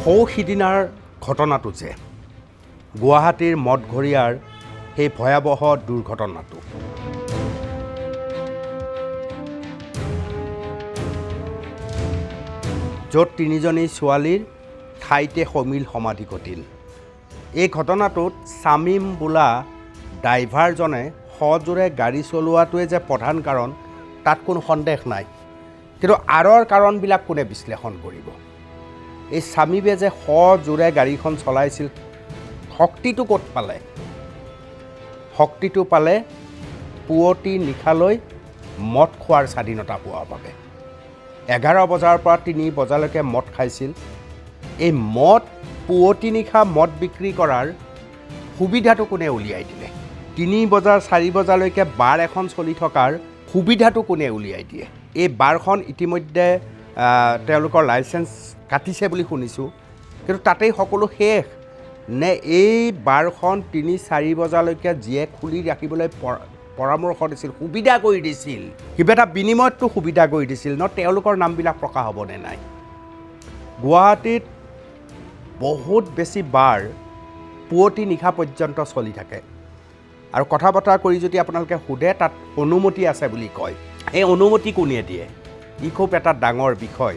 সিদিনাৰ ঘটনাটো যে গুৱাহাটীৰ মঠঘৰীয়াৰ সেই ভয়াৱহ দুৰ্ঘটনাটো য'ত তিনিজনী ছোৱালীৰ ঠাইতে সমিল সমাধি ঘটিল। এই ঘটনাটোত শামীম বোলা ড্ৰাইভাৰজনে সজোৰে গাড়ী চলোৱাটোৱে যে প্ৰধান কাৰণ তাত কোনো সন্দেহ নাই, কিন্তু আঁৰৰ কাৰণবিলাক কোনে বিশ্লেষণ কৰিব? এই শামীমে যে সজোৰে গাড়ীখন চলাইছিল, শক্তিটো ক'ত পালে? শক্তিটো পালে পুৱতি নিশালৈ মদ খোৱাৰ স্বাধীনতা পোৱাৰ বাবে। 11 বজাৰ পৰা 3 বজালৈকে মদ খাইছিল। এই মদ পুৱতি নিশা মদ বিক্ৰী কৰাৰ সুবিধাটো কোনে উলিয়াই দিলে? 3 বজাৰ 4 বজালৈকে বাৰ এখন চলি থকাৰ সুবিধাটো কোনে উলিয়াই দিয়ে? এই বাৰখন ইতিমধ্যে তেওঁলোকৰ লাইচেঞ্চ কাটিছে বুলি শুনিছোঁ, কিন্তু তাতেই সকলো শেষ নে এই বাৰখন 3-4 বজালৈকে যিয়ে খুলি ৰাখিবলৈ পৰামৰ্শ দিছিল, সুবিধা কৰি দিছিল, কিবা এটা বিনিময়তটো সুবিধা কৰি দিছিল ন? তেওঁলোকৰ নামবিলাক প্ৰকাশ হ'বনে নাই? গুৱাহাটীত বহুত বেছি বাৰ পুৱতি নিশা পৰ্যন্ত চলি থাকে, আৰু কথা বতৰা কৰি যদি আপোনালোকে সোধে তাত অনুমতি আছে বুলি কয়। এই অনুমতি কোনে দিয়ে? ই খুব এটা ডাঙৰ বিষয়।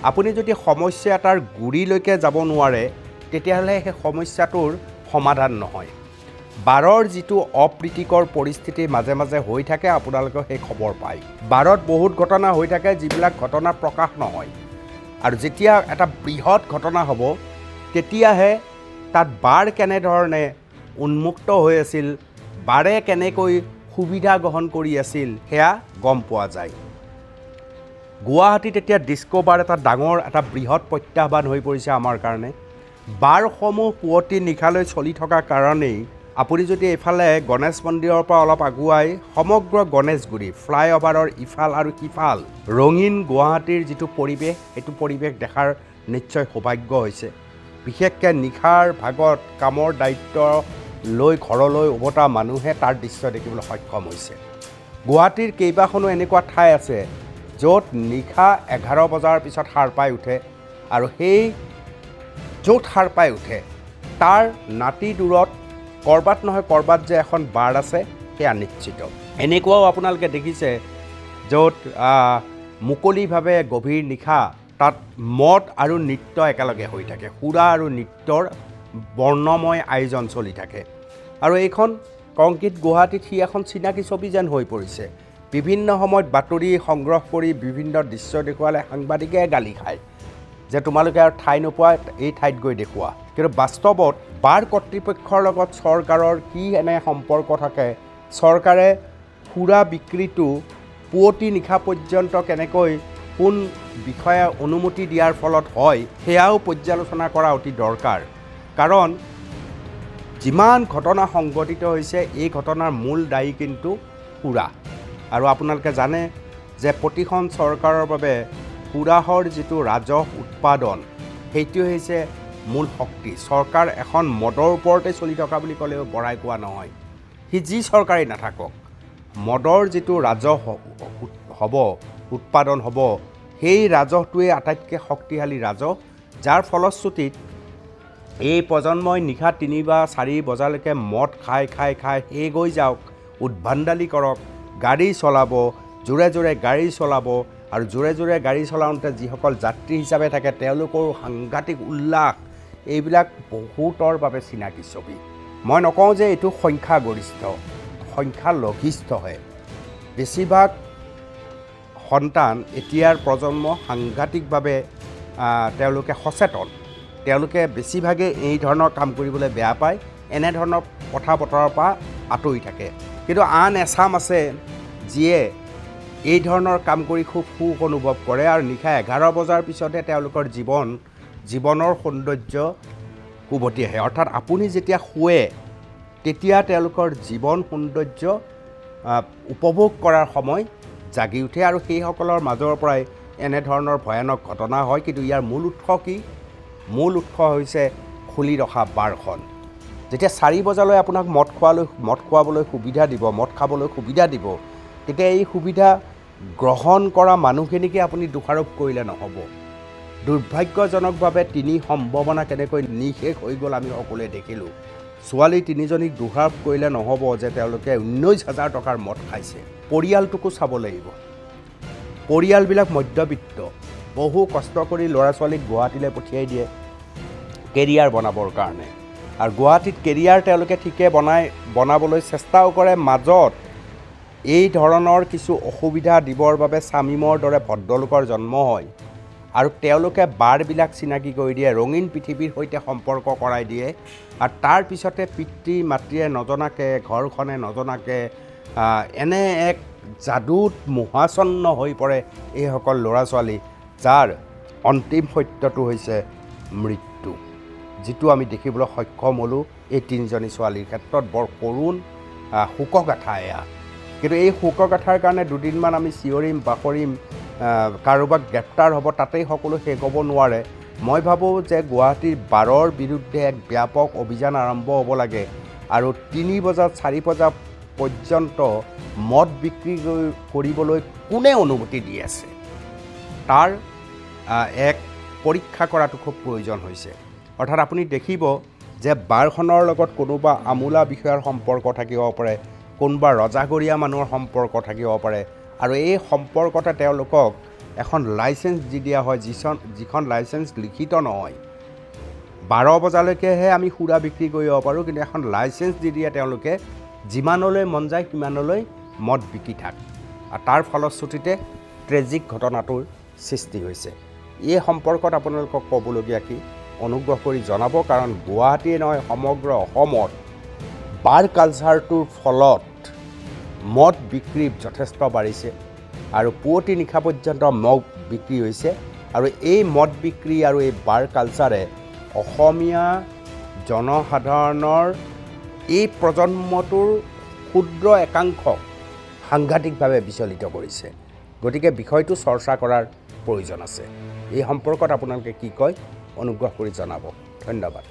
আপুনি যদি সমস্যা এটাৰ গুৰিলৈকে যাব নোৱাৰে, তেতিয়াহ'লে সেই সমস্যাটোৰ সমাধান নহয়। বাৰৰ যিটো অপ্ৰীতিকৰ পৰিস্থিতি মাজে মাজে হৈ থাকে, আপোনালোকে সেই খবৰ পায়। বাৰত বহুত ঘটনা হৈ থাকে যিবিলাক ঘটনা প্ৰকাশ নহয়, আৰু যেতিয়া এটা বৃহৎ ঘটনা হ'ব তেতিয়াহে তাত বাৰ কেনেধৰণে উন্মুক্ত হৈ আছিল, বাৰে কেনেকৈ সুবিধা গ্ৰহণ কৰি আছিল, সেয়া গম পোৱা যায়। গুৱাহাটীত এতিয়া ডিস্কো বাৰ এটা ডাঙৰ এটা বৃহৎ প্ৰত্যাহ্বান হৈ পৰিছে আমাৰ কাৰণে। বাৰসমূহ পুৱতি নিশালৈ চলি থকা কাৰণেই আপুনি যদি এইফালে গণেশ মন্দিৰৰ পৰা অলপ আগুৱাই সমগ্ৰ গণেশগুৰি ফ্লাইঅভাৰৰ ইফাল আৰু সিফাল ৰঙীন গুৱাহাটীৰ যিটো পৰিৱেশ, সেইটো পৰিৱেশ দেখাৰ নিশ্চয় সৌভাগ্য হৈছে। বিশেষকৈ নিশাৰ ভাগত কামৰ দায়িত্ব লৈ ঘৰলৈ উভতা মানুহে তাৰ দৃশ্য দেখিবলৈ সক্ষম হৈছে। গুৱাহাটীৰ কেইবাখনো এনেকুৱা ঠাই আছে য'ত নিশা 11 বজাৰ পিছত সাৰ পাই উঠে, আৰু সেই য'ত সাৰ পাই উঠে তাৰ নাতি দূৰত ক'ৰবাত নহয় ক'ৰবাত যে এখন বাৰ আছে সেয়া নিশ্চিত। এনেকুৱাও আপোনালোকে দেখিছে য'ত মুকলিভাৱে গভীৰ নিশা তাত মদ আৰু নৃত্য একেলগে হৈ থাকে, সুৰা আৰু নৃত্যৰ বৰ্ণময় আয়োজন চলি থাকে। আৰু এইখন কংক্ৰিট গুৱাহাটীত সি এখন চিনাকি ছবি যেন হৈ পৰিছে। বিভিন্ন সময়ত বাতৰি সংগ্ৰহ কৰি বিভিন্ন দৃশ্য দেখুৱালে সাংবাদিকে গালি খায় যে তোমালোকে আৰু ঠাই নোপোৱা, এই ঠাইত গৈ দেখুওৱা। কিন্তু বাস্তৱত বাৰ কৰ্তৃপক্ষৰ লগত চৰকাৰৰ কি এনে সম্পৰ্ক থাকে? চৰকাৰে সুৰা বিক্ৰীটো পুৱতি নিশা পৰ্যন্ত কেনেকৈ কোন বিষয়ে অনুমতি দিয়াৰ ফলত হয়, সেয়াও পৰ্যালোচনা কৰা অতি দৰকাৰ। কাৰণ যিমান ঘটনা সংঘটিত হৈছে, এই ঘটনাৰ মূল দায়ী কিন্তু সুৰা। আৰু আপোনালোকে জানে যে প্ৰতিখন চৰকাৰৰ বাবে সুৰাহৰ যিটো ৰাজহ উৎপাদন, সেইটো হৈছে মূল শক্তি। চৰকাৰ এখন মদৰ ওপৰতে চলি থকা বুলি ক'লেও বঢ়াই কোৱা নহয়। সি যি চৰকাৰেই নাথাকক, মদৰ যিটো ৰাজহ হ'ব, উৎপাদন হ'ব, সেই ৰাজহটোৱে আটাইতকৈ শক্তিশালী ৰাজহ, যাৰ ফলশ্ৰুতিত এই প্ৰজন্মই নিশা 3 বা 4 বজালৈকে মদ খাই খাই খাই শেষ হৈ যাওক, উদ্ভাণ্ডালি কৰক, গাড়ী চলাব, জোৰে জোৰে গাড়ী চলাব, আৰু জোৰে জোৰে গাড়ী চলাওঁতে যিসকল যাত্ৰী হিচাপে থাকে তেওঁলোকৰো সাংঘাতিক উল্লাস, এইবিলাক বহুতৰ বাবে চিনাকি ছবি। মই নকওঁ যে এইটো সংখ্যাগৰিষ্ঠ, সংখ্যালঘিষ্ঠহে। বেছিভাগ সন্তান এতিয়াৰ প্ৰজন্ম সাংঘাতিকভাৱে তেওঁলোকে সচেতন, তেওঁলোকে বেছিভাগে এই ধৰণৰ কাম কৰিবলৈ বেয়া পায়, এনেধৰণৰ কথা বতৰাৰ পৰা আঁতৰি থাকে। কিন্তু আন এচাম আছে যিয়ে এই ধৰণৰ কাম কৰি খুব সুখ অনুভৱ কৰে, আৰু নিশা 11 বজাৰ পিছতহে তেওঁলোকৰ জীৱনৰ সৌন্দৰ্য উভতি আহে। অৰ্থাৎ আপুনি যেতিয়া শুৱে তেতিয়া তেওঁলোকৰ জীৱন সৌন্দৰ্য উপভোগ কৰাৰ সময় জাগি উঠে, আৰু সেইসকলৰ মাজৰ পৰাই এনেধৰণৰ ভয়ানক ঘটনা হয়। কিন্তু ইয়াৰ মূল উৎস কি? মূল উৎস হৈছে খুলি ৰখা বাৰখন। যেতিয়া 4 বজালৈ আপোনাক মদ খোৱাবলৈ সুবিধা দিব, মদ খাবলৈ সুবিধা দিব, তেতিয়া এই সুবিধা গ্ৰহণ কৰা মানুহখিনিকে আপুনি দোষাৰোপ কৰিলে নহ'ব। দুৰ্ভাগ্যজনকভাৱে তিনি সম্ভাৱনা কেনেকৈ নিশেষ হৈ গ'ল আমি সকলোৱে দেখিলোঁ। ছোৱালী তিনিজনীক দোষাৰোপ কৰিলে নহ'ব যে তেওঁলোকে 19,000 টকাৰ মদ খাইছে। পৰিয়ালটোকো চাব লাগিব। পৰিয়ালবিলাক মধ্যবিত্ত, বহু কষ্ট কৰি ল'ৰা ছোৱালীক গুৱাহাটীলৈ পঠিয়াই দিয়ে কেৰিয়াৰ বনাবৰ কাৰণে, আৰু গুৱাহাটীত কেৰিয়াৰ তেওঁলোকে ঠিকে বনাবলৈ চেষ্টাও কৰে। মাজত এই ধৰণৰ কিছু অসুবিধা দিবৰ বাবে শামীমৰ দৰে ভদ্ৰলোকৰ জন্ম হয়, আৰু তেওঁলোকে বাৰবিলাক চিনাকি কৰি দিয়ে, ৰঙীন পৃথিৱীৰ সৈতে সম্পৰ্ক কৰাই দিয়ে, আৰু তাৰ পিছতে পিতৃ মাতৃয়ে নজনাকৈ, ঘৰখনে নজনাকৈ এনে এক যাদুত মোহাচ্ছন্ন হৈ পৰে এইসকল ল'ৰা ছোৱালী, যাৰ অন্তিম সত্যটো হৈছে মৃত্যু, যিটো আমি দেখিবলৈ সক্ষম হ'লোঁ এই তিনিজনী ছোৱালীৰ ক্ষেত্ৰত। বৰ কৰুণ শোকগাথা এয়া। কিন্তু এই শোকগাথাৰ কাৰণে দুদিনমান আমি চিঞৰিম বাখৰিম, কাৰোবাক গ্ৰেপ্তাৰ হ'ব, তাতেই সকলো শেষ হ'ব নোৱাৰে। মই ভাবোঁ যে গুৱাহাটীৰ বাৰৰ বিৰুদ্ধে এক ব্যাপক অভিযান আৰম্ভ হ'ব লাগে, আৰু 3 বজাত 4 বজা পৰ্যন্ত মদ বিক্ৰী কৰিবলৈ কোনে অনুমতি দি আছে তাৰ এক পৰীক্ষা কৰাটো খুব প্ৰয়োজন হৈছে। অৰ্থাৎ আপুনি দেখিব যে বাৰখনৰ লগত কোনোবা আমোলা বিষয়াৰ সম্পৰ্ক থাকিব পাৰে, কোনোবা ৰজাগৰীয়া মানুহৰ সম্পৰ্ক থাকিব পাৰে, আৰু এই সম্পৰ্কতে তেওঁলোকক এখন লাইচেঞ্চ দি দিয়া হয়, যিখন লাইচেঞ্চ লিখিত নহয়। 12 বজালৈকেহে আমি সুৰা বিক্ৰী কৰিব পাৰোঁ, কিন্তু এখন লাইচেঞ্চ দি দিয়ে তেওঁলোকে, যিমানলৈ মন যায় সিমানলৈ মদ বিকি থাক, আৰু তাৰ ফলশ্ৰুতিতে ট্ৰেজিক ঘটনাটোৰ সৃষ্টি হৈছে। এই সম্পৰ্কত আপোনালোকক ক'বলগীয়া কি, অনুগ্ৰহ কৰি জনাব, কাৰণ গুৱাহাটীয়ে নহয় সমগ্ৰ অসমত বাৰ কালচাৰটোৰ ফলত মদ বিক্ৰী যথেষ্ট বাঢ়িছে, আৰু পুৱতি নিশা পৰ্যন্ত মদ বিক্ৰী হৈছে, আৰু এই মদ বিক্ৰী আৰু এই বাৰ কালচাৰে অসমীয়া জনসাধাৰণৰ এই প্ৰজন্মটোৰ ক্ষুদ্ৰ একাংশক সাংঘাতিকভাৱে বিচলিত কৰিছে। গতিকে বিষয়টো চৰ্চা কৰাৰ প্ৰয়োজন আছে। এই সম্পৰ্কত আপোনালোকে কি কয় অনুগ্ৰহ কৰি জনাব। ধন্যবাদ।